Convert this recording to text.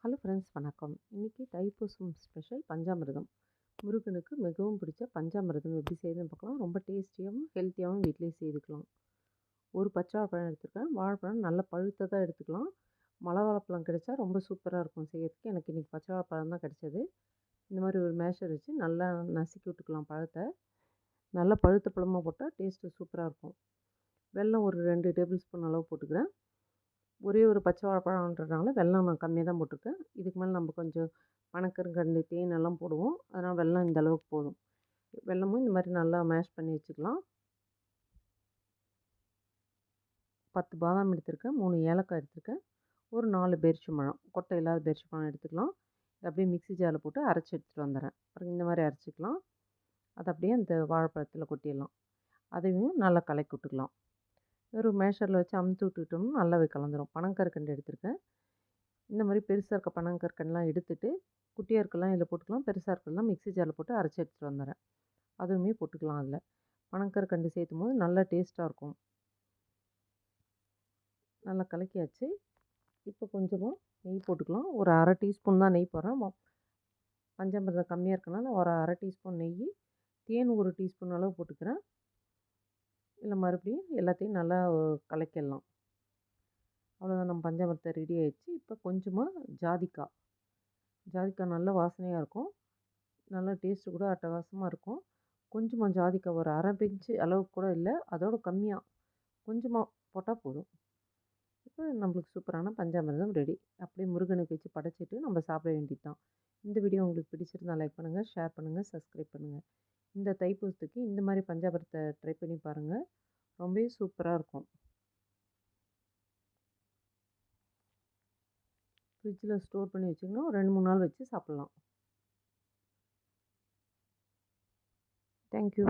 Hello friends, வணக்கம். இன்னைக்கு Thaipusam special பஞ்சாமிர்தம். முருகனுக்கு மிகவும் பிடிச்ச பஞ்சாமிர்தம் எப்படி செய்யுதுன்னு பார்க்கலாம். ரொம்ப டேஸ்டியாகவும் ஹெல்த்தியாகவும் வீட்டிலேயே செய்துக்கலாம். ஒரு பச்சை வாழைப்பழம் எடுத்துருக்கேன். வாழைப்பழம் நல்லா பழுத்ததாக எடுத்துக்கலாம். மலை வாழைப்பழம் கிடைச்சா ரொம்ப சூப்பராக இருக்கும் செய்யறதுக்கு. எனக்கு இன்றைக்கி பச்சை வாழைப்பழம் தான் கிடைச்சது. இந்த மாதிரி ஒரு மேஷர் வச்சு நல்லா நசுக்கி விட்டுக்கலாம் பழத்தை. நல்லா பழுத்த பழமாக போட்டால் டேஸ்ட்டு சூப்பராக இருக்கும். வெல்லம் ஒரு 2 டேபிள் ஸ்பூன் அளவு போட்டுக்கிறேன். ஒரே ஒரு பச்சை வாழைப்பழம்ன்றதுனால வெல்லம் நான் கம்மியாக தான் போட்டிருக்கேன். இதுக்கு மேலே நம்ம கொஞ்சம் பனக்கற்கண்டு, தேன் எல்லாம் போடுவோம். அதனால் வெல்லம் இந்த அளவுக்கு போதும். வெல்லமும் இந்த மாதிரி நல்லா மேஷ் பண்ணி வச்சுக்கலாம். 10 பாதாம் எடுத்திருக்கேன், 3 ஏலக்காய் எடுத்திருக்கேன், ஒரு 4 பேரிச்சம்பழம், கொட்டை இல்லாத பேரிச்சம்பழம் எடுத்துக்கலாம். இதை அப்படியே மிக்ஸி ஜாரில் போட்டு அரைச்சி எடுத்துகிட்டு வந்துடுறேன். அப்புறம் இந்த மாதிரி அரைச்சிக்கலாம். அதை அப்படியே அந்த வாழைப்பழத்தில் கொட்டிடலாம். அதையும் நல்லா கலக்கி விட்டுக்கலாம். ஒரு மேஷரில் வச்சு அமுத்தி விட்டுக்கிட்டோம்னா நல்லாவே கலந்துரும். பனங்கற்கண்டு எடுத்திருக்கேன். இந்த மாதிரி பெருசாக இருக்க பனங்கற்கண்டுலாம் எடுத்துட்டு குட்டியாக இருக்கலாம் இதில் போட்டுக்கலாம். பெருசாக இருக்கலாம் மிக்ஸி ஜாரில் போட்டு அரைச்சி எடுத்துகிட்டு வந்துடுறேன். அதுவுமே போட்டுக்கலாம். அதில் பனங்கற்கண்டு சேர்த்தும் போது நல்லா டேஸ்ட்டாக இருக்கும். நல்லா கலக்கியாச்சு. இப்போ கொஞ்சமாக நெய் போட்டுக்கலாம். ஒரு 1/2 டீஸ்பூன் தான் நெய் போடுறேன். பஞ்சாமிர்தம் கம்மியாக இருக்கனால ஒரு 1/2 டீஸ்பூன் நெய், தேன் 1 டீஸ்பூன் அளவு போட்டுக்கிறேன். இல்லை மறுபடியும் எல்லாத்தையும் நல்லா கலக்கிடலாம். அவ்வளோதான், நம்ம பஞ்சாமிர்தம் ரெடி ஆயிடுச்சு. இப்போ கொஞ்சமாக ஜாதிக்காய் நல்ல வாசனையாக இருக்கும். நல்லா டேஸ்ட்டு கூட அட்டகாசமாக இருக்கும். கொஞ்சமாக ஜாதிக்காய் ஒரு 1/2 பிஞ்சு அளவுக்கு கூட இல்லை, அதோட கம்மியாக கொஞ்சமாக போட்டால் போதும். இப்போ நம்மளுக்கு சூப்பரான பஞ்சாமிர்தம் ரெடி. அப்படியே முருகனுக்கு வச்சு படைச்சிட்டு நம்ம சாப்பிட வேண்டியது தான். இந்த வீடியோ உங்களுக்கு பிடிச்சிருந்தா லைக் பண்ணுங்கள், ஷேர் பண்ணுங்கள், சப்ஸ்கிரைப் பண்ணுங்கள். இந்த தைப்பூசத்துக்கு இந்த மாதிரி பஞ்சாமிர்தத்தை ட்ரை பண்ணி பாருங்கள். ரொம்பவே சூப்பராக இருக்கும். ஃப்ரிட்ஜில் ஸ்டோர் பண்ணி வச்சிங்கன்னா ஒரு 2-3 நாள் வச்சு சாப்பிட்லாம். தேங்க்யூ.